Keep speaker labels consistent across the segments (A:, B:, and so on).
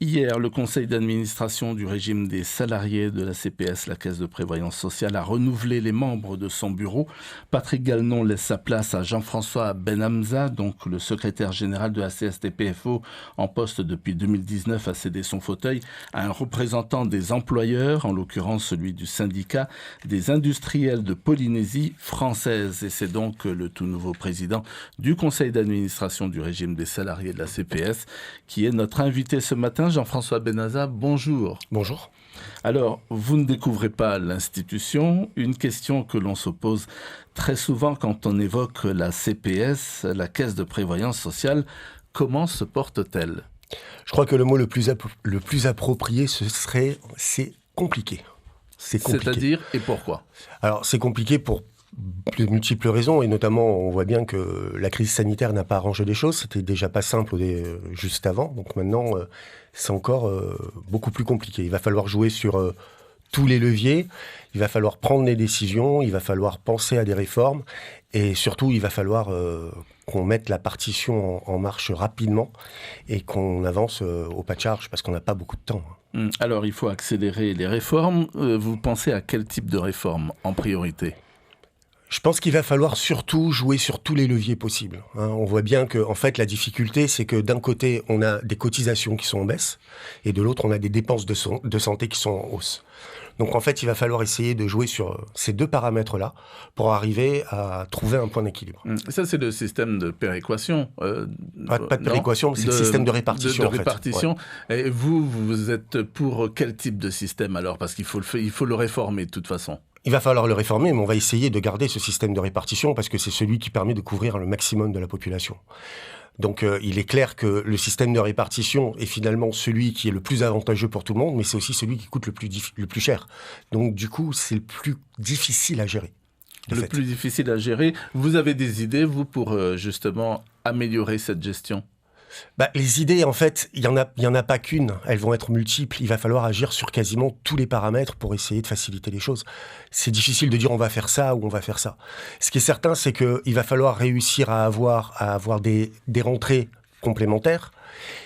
A: Hier, le conseil d'administration du régime des salariés de la CPS, la Caisse de prévoyance sociale, a renouvelé les membres de son bureau. Patrick Galenon laisse sa place à Jean-François Benhamza, donc le secrétaire général de la CSTPFO, en poste depuis 2019, a cédé son fauteuil à un représentant des employeurs, en l'occurrence celui du syndicat des industriels de Polynésie française. Et c'est donc le tout nouveau président du conseil d'administration du régime des salariés de la CPS qui est notre invité ce matin. Jean-François Benhamza, bonjour.
B: Bonjour.
A: Alors, vous ne découvrez pas l'institution. Une question que l'on se pose très souvent quand on évoque la CPS, la Caisse de prévoyance sociale, comment se porte-t-elle ?
B: Je crois que le mot le plus approprié, c'est compliqué. C'est compliqué.
A: C'est-à-dire, et pourquoi ?
B: Alors, c'est compliqué pour de multiples raisons, et notamment, on voit bien que la crise sanitaire n'a pas arrangé les choses. C'était déjà pas simple juste avant, donc maintenant, c'est encore beaucoup plus compliqué. Il va falloir jouer sur tous les leviers, il va falloir prendre des décisions, il va falloir penser à des réformes, et surtout, il va falloir qu'on mette la partition en marche rapidement et qu'on avance au pas de charge, parce qu'on n'a pas beaucoup de temps.
A: Alors, il faut accélérer les réformes. Vous pensez à quel type de réforme en priorité ?
B: Je pense qu'il va falloir surtout jouer sur tous les leviers possibles. On voit bien que, en fait, la difficulté, c'est que d'un côté, on a des cotisations qui sont en baisse, et de l'autre, on a des dépenses de santé qui sont en hausse. Donc, en fait, il va falloir essayer de jouer sur ces deux paramètres-là pour arriver à trouver un point d'équilibre.
A: Ça, c'est le système de péréquation.
B: Pas de péréquation, c'est le système de répartition.
A: De répartition. Ouais. Et vous êtes pour quel type de système alors ? Parce qu'il faut le réformer de toute façon.
B: Il va falloir le réformer, mais on va essayer de garder ce système de répartition parce que c'est celui qui permet de couvrir le maximum de la population. Donc il est clair que le système de répartition est finalement celui qui est le plus avantageux pour tout le monde, mais c'est aussi celui qui coûte le plus cher. Donc du coup, c'est le plus difficile à gérer.
A: Le plus difficile à gérer. Vous avez des idées, vous, pour justement améliorer cette gestion ?
B: Les idées, en fait, il y en a pas qu'une. Elles vont être multiples. Il va falloir agir sur quasiment tous les paramètres pour essayer de faciliter les choses. C'est difficile de dire on va faire ça ou on va faire ça. Ce qui est certain, c'est qu'il va falloir réussir à avoir des rentrées complémentaires.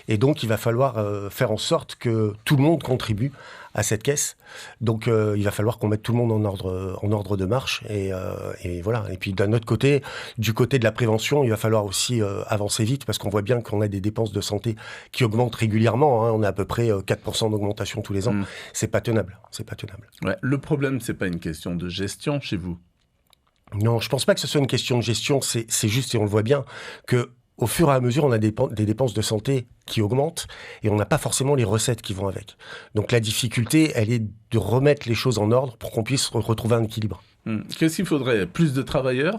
B: Et donc, il va falloir faire en sorte que tout le monde contribue à cette caisse. Donc, il va falloir qu'on mette tout le monde en ordre de marche. Et voilà. Et puis, d'un autre côté, du côté de la prévention, il va falloir aussi avancer vite parce qu'on voit bien qu'on a des dépenses de santé qui augmentent régulièrement. On a à peu près 4% d'augmentation tous les ans. C'est pas tenable.
A: Ouais, le problème, c'est pas une question de gestion chez vous.
B: Non, je pense pas que ce soit une question de gestion. C'est juste, et on le voit bien, que au fur et à mesure, on a des dépenses de santé qui augmentent et on n'a pas forcément les recettes qui vont avec. Donc la difficulté, elle est de remettre les choses en ordre pour qu'on puisse retrouver un équilibre.
A: Qu'est-ce qu'il faudrait ? Plus de travailleurs ?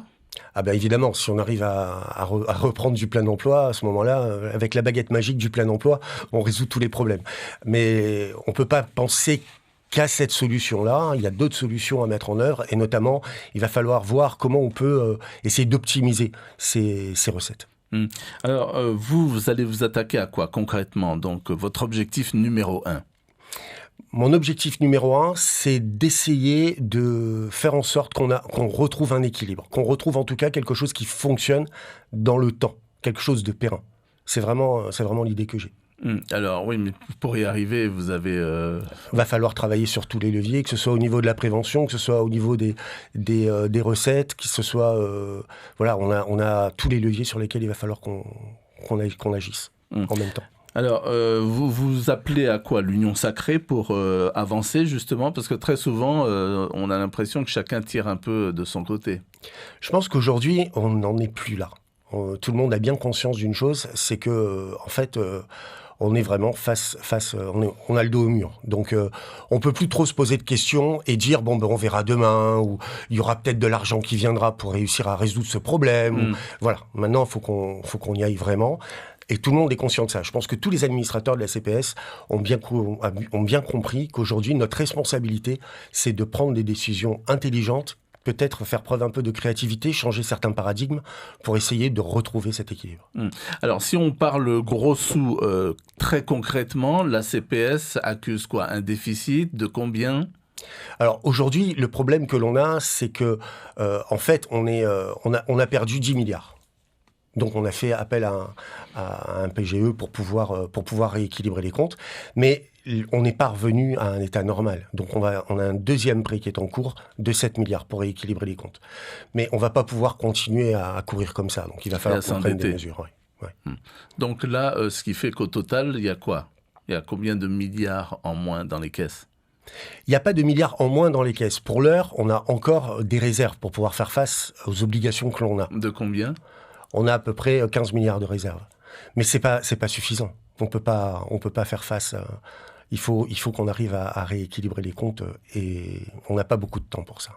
B: Évidemment, si on arrive à reprendre du plein emploi, à ce moment-là, avec la baguette magique du plein emploi, on résout tous les problèmes. Mais on ne peut pas penser qu'à cette solution-là. Il y a d'autres solutions à mettre en œuvre et notamment, il va falloir voir comment on peut essayer d'optimiser ces recettes.
A: Alors, vous allez vous attaquer à quoi concrètement ? Donc, votre objectif numéro 1 ?
B: Mon objectif numéro 1, c'est d'essayer de faire en sorte qu'on retrouve un équilibre, qu'on retrouve en tout cas quelque chose qui fonctionne dans le temps, quelque chose de périn. C'est vraiment l'idée que j'ai.
A: Alors oui, mais pour y arriver, vous avez...
B: Va falloir travailler sur tous les leviers, que ce soit au niveau de la prévention, que ce soit au niveau des recettes, que ce soit... on a tous les leviers sur lesquels il va falloir qu'on agisse en même temps.
A: Alors, vous appelez à quoi ? L'union sacrée pour avancer, justement ? Parce que très souvent, on a l'impression que chacun tire un peu de son côté.
B: Je pense qu'aujourd'hui, on n'en est plus là. Tout le monde a bien conscience d'une chose, c'est que, en fait... on est vraiment on a le dos au mur. Donc, on peut plus trop se poser de questions et dire, on verra demain, ou il y aura peut-être de l'argent qui viendra pour réussir à résoudre ce problème. Voilà. Maintenant, il faut qu'on y aille vraiment. Et tout le monde est conscient de ça. Je pense que tous les administrateurs de la CPS ont bien compris qu'aujourd'hui, notre responsabilité, c'est de prendre des décisions intelligentes, peut-être faire preuve un peu de créativité, changer certains paradigmes pour essayer de retrouver cet équilibre.
A: Alors, si on parle gros sous, très concrètement, la CPS accuse quoi ? Un déficit de combien ?
B: Alors aujourd'hui, le problème que l'on a, c'est que en fait, on a perdu 10 milliards. Donc on a fait appel à un PGE pour pouvoir rééquilibrer les comptes. Mais on n'est pas revenu à un état normal. Donc on a un deuxième prêt qui est en cours de 7 milliards pour rééquilibrer les comptes. Mais on ne va pas pouvoir continuer à courir comme ça. Donc il va falloir qu'on prenne des mesures. Ouais.
A: Donc là, ce qui fait qu'au total, il y a quoi ? Il y a combien de milliards en moins dans les caisses ?
B: Il n'y a pas de milliards en moins dans les caisses. Pour l'heure, on a encore des réserves pour pouvoir faire face aux obligations que l'on a.
A: De combien ?
B: On a à peu près 15 milliards de réserves. Mais c'est pas suffisant. On peut pas faire face. Il faut qu'on arrive à rééquilibrer les comptes et on n'a pas beaucoup de temps pour ça.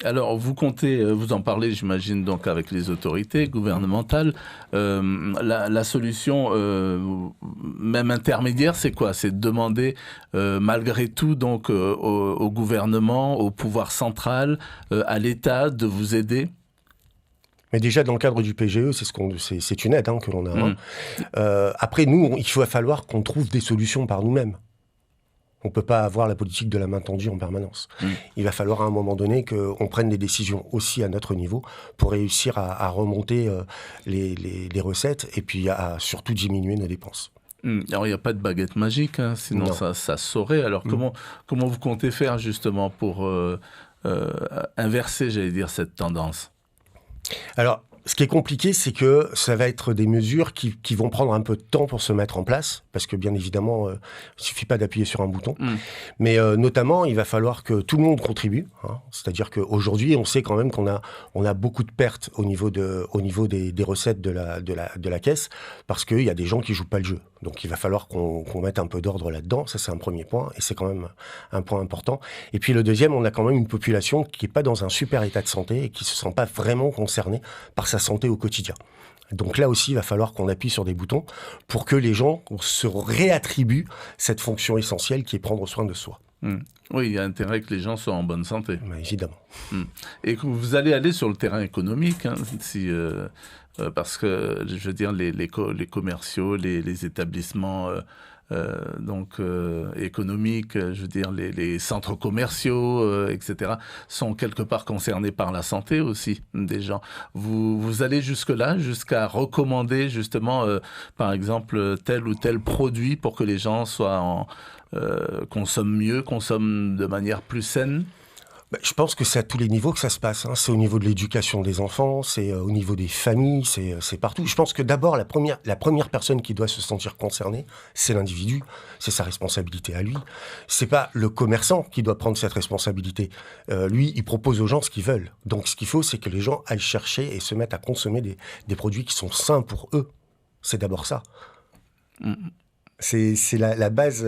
A: Alors, vous comptez, vous en parlez, j'imagine, donc avec les autorités gouvernementales. La solution, même intermédiaire, c'est quoi ? C'est de demander, malgré tout, donc, au gouvernement, au pouvoir central, à l'État, de vous aider ?
B: Mais déjà, dans le cadre du PGE, c'est une aide que l'on a. Après, nous, il va falloir qu'on trouve des solutions par nous-mêmes. On ne peut pas avoir la politique de la main tendue en permanence. Il va falloir à un moment donné qu'on prenne des décisions aussi à notre niveau pour réussir à remonter les recettes et puis à surtout diminuer nos dépenses.
A: Alors, il n'y a pas de baguette magique, sinon ça saurait. Alors, comment vous comptez faire justement pour inverser, j'allais dire, cette tendance ?
B: Alors, ce qui est compliqué, c'est que ça va être des mesures qui vont prendre un peu de temps pour se mettre en place, parce que bien évidemment, il ne suffit pas d'appuyer sur un bouton. Mais notamment, il va falloir que tout le monde contribue. C'est-à-dire qu'aujourd'hui, on sait quand même qu'on a beaucoup de pertes au niveau des recettes de la caisse, parce qu'il y a des gens qui ne jouent pas le jeu. Donc il va falloir qu'on mette un peu d'ordre là-dedans. Ça, c'est un premier point, et c'est quand même un point important. Et puis le deuxième, on a quand même une population qui n'est pas dans un super état de santé et qui ne se sent pas vraiment concernée par sa santé au quotidien. Donc là aussi, il va falloir qu'on appuie sur des boutons pour que les gens se réattribuent cette fonction essentielle qui est prendre soin de soi.
A: Oui, il y a intérêt que les gens soient en bonne santé.
B: Mais évidemment.
A: Et que vous allez aller sur le terrain économique, parce que, je veux dire, les commerciaux, les établissements économiques, je veux dire, les centres commerciaux, etc., sont quelque part concernés par la santé aussi des gens. Vous allez jusque-là, jusqu'à recommander justement, par exemple, tel ou tel produit pour que les gens consomment mieux, consomment de manière plus saine ?
B: Je pense que c'est à tous les niveaux que ça se passe. C'est au niveau de l'éducation des enfants, c'est au niveau des familles, c'est partout. Je pense que d'abord, la première personne qui doit se sentir concernée, c'est l'individu, c'est sa responsabilité à lui. C'est pas le commerçant qui doit prendre cette responsabilité. Lui, il propose aux gens ce qu'ils veulent. Donc ce qu'il faut, c'est que les gens aillent chercher et se mettent à consommer des produits qui sont sains pour eux. C'est d'abord ça. C'est la base,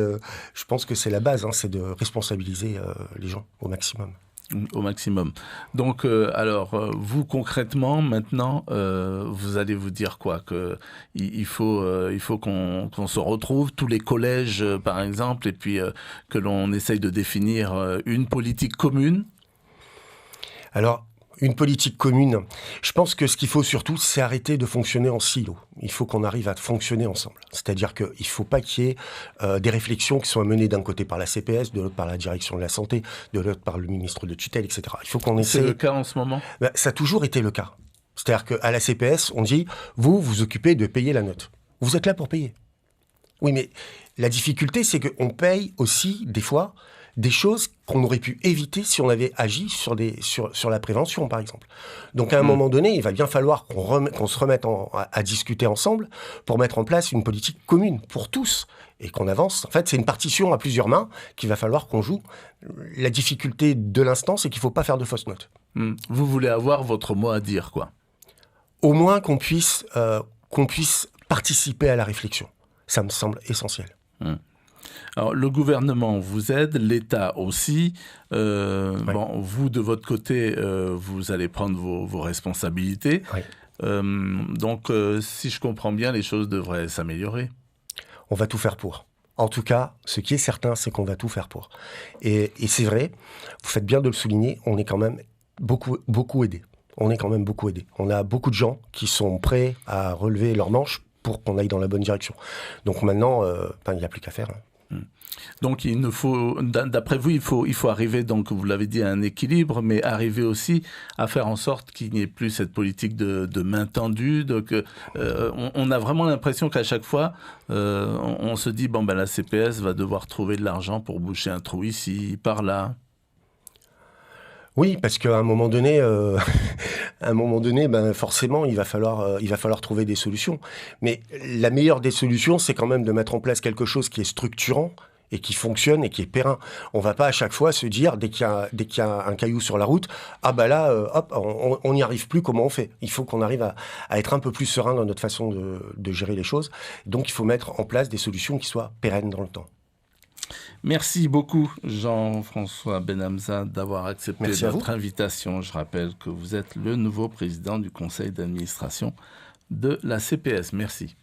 B: je pense que c'est la base, c'est de responsabiliser les gens au maximum.
A: Au maximum. Donc, alors, vous concrètement, maintenant, vous allez vous dire quoi ? Il faut qu'on se retrouve, tous les collèges, par exemple, et puis que l'on essaye de définir une politique commune ? Alors,
B: une politique commune. Je pense que ce qu'il faut surtout, c'est arrêter de fonctionner en silo. Il faut qu'on arrive à fonctionner ensemble. C'est-à-dire qu'il ne faut pas qu'il y ait des réflexions qui soient menées d'un côté par la CPS, de l'autre par la direction de la santé, de l'autre par le ministre de tutelle, etc. Il faut qu'on essaie...
A: C'est le cas en ce moment ?
B: Ça a toujours été le cas. C'est-à-dire qu'à la CPS, on dit, vous occupez de payer la note. Vous êtes là pour payer. Oui, mais la difficulté, c'est qu'on paye aussi, des fois, des choses qu'on aurait pu éviter si on avait agi sur la prévention, par exemple. Donc, à un moment donné, il va bien falloir qu'on se remette à discuter ensemble pour mettre en place une politique commune pour tous et qu'on avance. En fait, c'est une partition à plusieurs mains qu'il va falloir qu'on joue. La difficulté de l'instant, c'est qu'il ne faut pas faire de fausses notes.
A: Vous voulez avoir votre mot à dire, quoi.
B: Au moins qu'on puisse participer à la réflexion. Ça me semble essentiel.
A: Alors, le gouvernement vous aide, l'État aussi. Bon, vous, de votre côté, vous allez prendre vos responsabilités. Donc, si je comprends bien, les choses devraient s'améliorer.
B: On va tout faire pour. En tout cas, ce qui est certain, c'est qu'on va tout faire pour. Et c'est vrai, vous faites bien de le souligner, on est quand même beaucoup aidés. On est quand même beaucoup aidés. On a beaucoup de gens qui sont prêts à relever leurs manches pour qu'on aille dans la bonne direction. Donc maintenant, il n'y a plus qu'à faire.
A: Donc, d'après vous, il faut arriver, donc vous l'avez dit, à un équilibre, mais arriver aussi à faire en sorte qu'il n'y ait plus cette politique de main tendue. Donc, on a vraiment l'impression qu'à chaque fois, on se dit, bon, ben, la CPS va devoir trouver de l'argent pour boucher un trou ici, par là.
B: Oui, parce qu'à un moment donné, ben forcément, il va falloir trouver des solutions. Mais la meilleure des solutions, c'est quand même de mettre en place quelque chose qui est structurant et qui fonctionne et qui est périn. On va pas à chaque fois se dire, dès qu'il y a un caillou sur la route, ah bah là, hop, on n'y arrive plus, comment on fait? Il faut qu'on arrive à être un peu plus serein dans notre façon de gérer les choses. Donc il faut mettre en place des solutions qui soient pérennes dans le temps.
A: Merci beaucoup, Jean-François Benhamza, d'avoir accepté notre invitation. Je rappelle que vous êtes le nouveau président du conseil d'administration de la CPS. Merci.